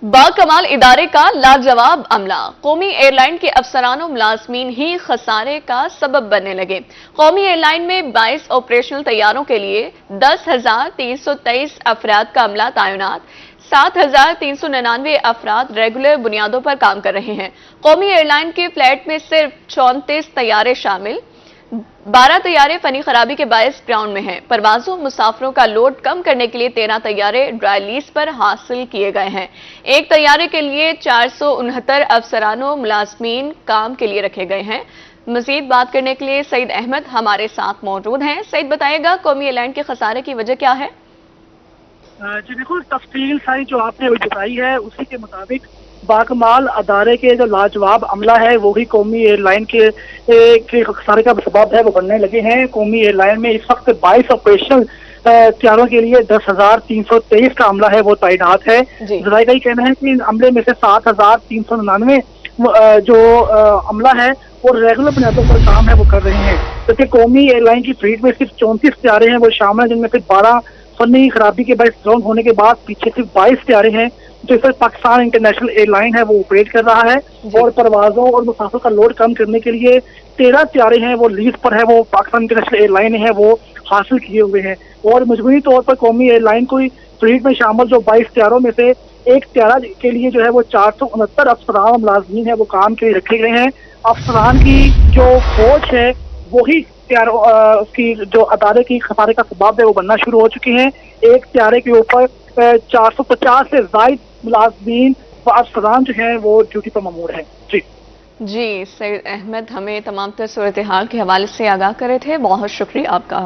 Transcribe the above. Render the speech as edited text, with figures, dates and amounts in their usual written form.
बाकमाल इदारे का लाजवाब अमला। कौमी एयरलाइन के अफसरानों मुलाजमीन ही खसारे का सबब बनने लगे। कौमी एयरलाइन में 22 ऑपरेशनल तैयारों के लिए 10,323 अफराद का अमला तैनात, 7,399 अफराद रेगुलर बुनियादों पर काम कर रहे हैं। कौमी एयरलाइन के फ्लाइट में सिर्फ 34 तैयारे शामिल, 12 तैयारे फनी खराबी के बायस ग्राउंड में हैं। परवाजों मुसाफरों का लोड कम करने के लिए 13 तैयारे ड्राई लीज पर हासिल किए गए हैं। एक तैयारे के लिए 469 अफसरानों मुलाजमीन काम के लिए रखे गए हैं। मजीद बात करने के लिए सईद अहमद हमारे साथ मौजूद हैं। सईद, बताइएगा कौमी एयरलाइन के खसारे की वजह क्या है? जी बिल्कुल, तफसील सारी जो आपने बताई है उसी के मुताबिक बाकमाल अदारे के जो लाजवाब अमला है वही कौमी एयरलाइन के खसारे का सबब है, वो बनने लगे हैं। कौमी एयरलाइन में इस वक्त 22 ऑपरेशनल तैयारों के लिए 10,323 का अमला है वो तैनात है। जराये का कहना है कि इन अमले में से 7,399 जो अमला है वो रेगुलर बुनियादों पर काम है वो कर रहे हैं। जबकि कौमी एयरलाइन की फ्लीट में सिर्फ 34 तैयारे हैं वो शामिल हैं, जिनमें से 12 फनी खराबी के बायस ग्राउंड होने के बाद पीछे सिर्फ 22 तैयारे हैं जो इस पाकिस्तान इंटरनेशनल एयरलाइन है वो ऑपरेट कर रहा है। और परवाजों और मुसाफिर का लोड कम करने के लिए 13 तैयारे हैं वो लीज पर है वो पाकिस्तान इंटरनेशनल एयरलाइन है वो हासिल किए हुए हैं। और मजबूरी तौर पर कौमी एयरलाइन को फ्लीट में शामिल जो 22 तैयारों में से एक तैयारा के लिए जो है वो 469 अफसरान मुलाजमीन है वो काम के लिए रखे गए हैं। अफसरान की जो फौज है वही उसकी जो अदारे की खसारे का सबब है वो बनना शुरू हो चुके हैं। एक तैयारे के ऊपर 450 से ज्यादा मुलाजमीन व अफसरान जो हैं वो ड्यूटी पर ममूर हैं। जी, सईद अहमद हमें तमाम सूरत हाल के हवाले से आगाह करे थे। बहुत शुक्रिया आपका।